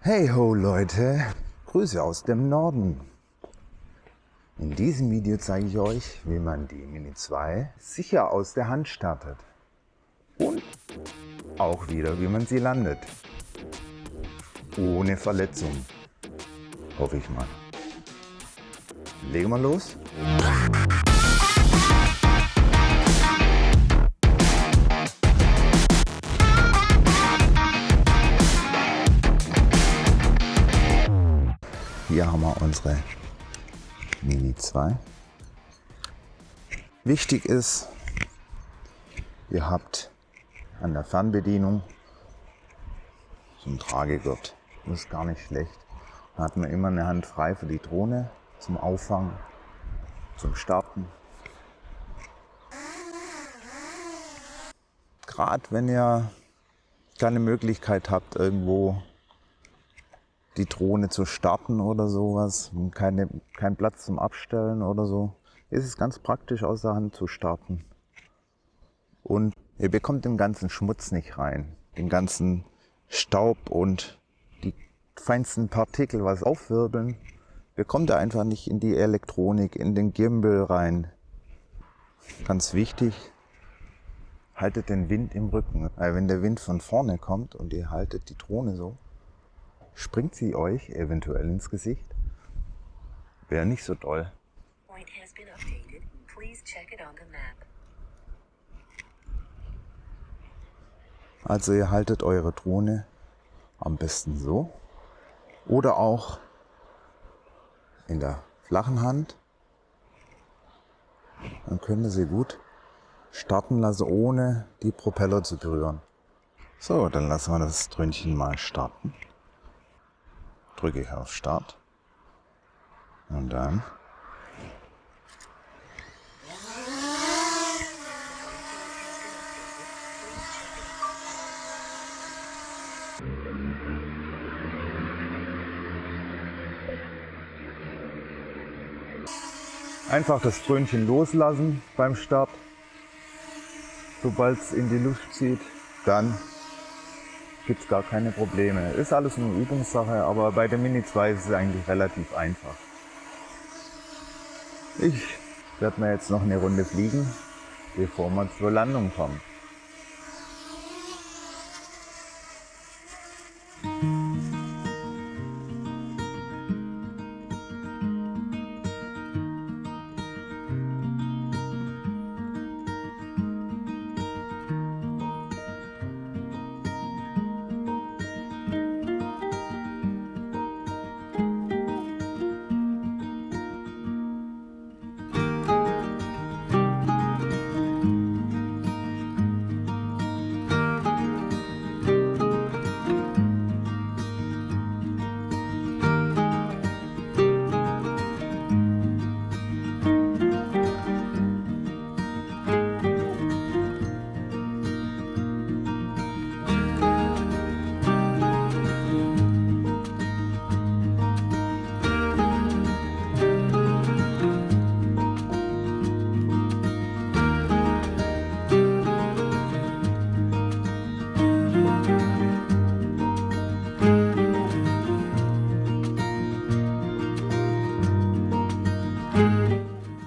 Hey ho Leute, Grüße aus dem Norden. In diesem Video zeige ich euch, wie man die Mini 2 sicher aus der Hand startet. Und auch wieder, wie man sie landet. Ohne Verletzung. Hoffe ich mal. Legen wir los. Hier haben wir unsere Mini 2. Wichtig ist, ihr habt an der Fernbedienung so einen Tragegurt. Das ist gar nicht schlecht. Da hat man immer eine Hand frei für die Drohne zum Auffangen, zum Starten. Gerade wenn ihr keine Möglichkeit habt, irgendwo die Drohne zu starten oder sowas, und kein Platz zum Abstellen oder so, ist es ganz praktisch, aus der Hand zu starten. Und ihr bekommt den ganzen Schmutz nicht rein, den ganzen Staub und die feinsten Partikel, was aufwirbeln, bekommt ihr einfach nicht in die Elektronik, in den Gimbal rein. Ganz wichtig, haltet den Wind im Rücken. Weil wenn der Wind von vorne kommt und ihr haltet die Drohne so, springt sie euch eventuell ins Gesicht. Wäre nicht so doll. Also ihr haltet eure Drohne am besten so oder auch in der flachen Hand. Dann könnt ihr sie gut starten lassen, ohne die Propeller zu berühren. So, dann lassen wir das Dröhnchen mal starten. Drücke ich auf Start und dann einfach das Dröhnchen loslassen beim Start. Sobald es in die Luft zieht, dann gibt es gar keine Probleme. Ist alles eine Übungssache, aber bei der Mini 2 ist es eigentlich relativ einfach. Ich werde mir jetzt noch eine Runde fliegen, bevor wir zur Landung kommen.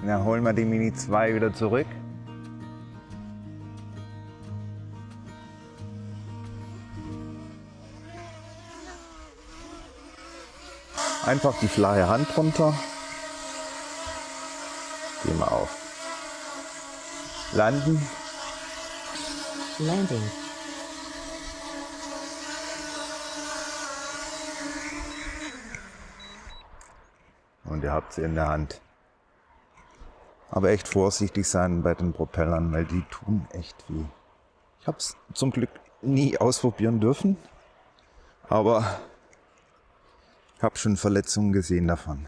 Dann holen wir die Mini 2 wieder zurück. Einfach die flache Hand drunter. Gehen wir auf. Landen. Landing. Und ihr habt sie in der Hand. Aber echt vorsichtig sein bei den Propellern, weil die tun echt weh. Ich habe es zum Glück nie ausprobieren dürfen, aber ich habe schon Verletzungen gesehen davon.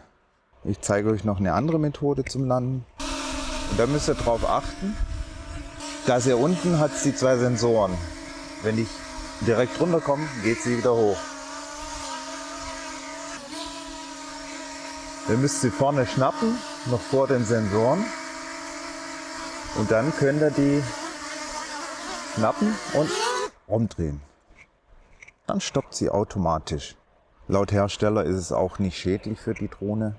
Ich zeige euch noch eine andere Methode zum Landen. Und da müsst ihr darauf achten, dass ihr unten hat die 2 Sensoren. Wenn ich direkt runterkomme, geht sie wieder hoch. Ihr müsst sie vorne schnappen, noch vor den Sensoren. Und dann könnt ihr die schnappen und umdrehen. Dann stoppt sie automatisch. Laut Hersteller ist es auch nicht schädlich für die Drohne,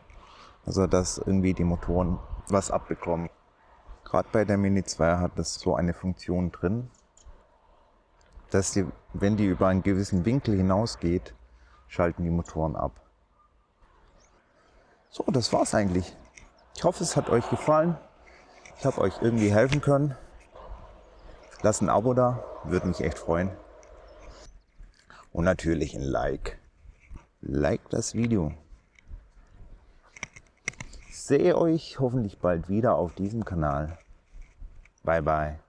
also dass irgendwie die Motoren was abbekommen. Gerade bei der Mini 2 hat das so eine Funktion drin, dass die, wenn die über einen gewissen Winkel hinausgeht, schalten die Motoren ab. So, das war's eigentlich. Ich hoffe, es hat euch gefallen. Ich habe euch irgendwie helfen können. Lasst ein Abo da, würde mich echt freuen. Und natürlich ein Like. Like das Video. Ich sehe euch hoffentlich bald wieder auf diesem Kanal. Bye bye.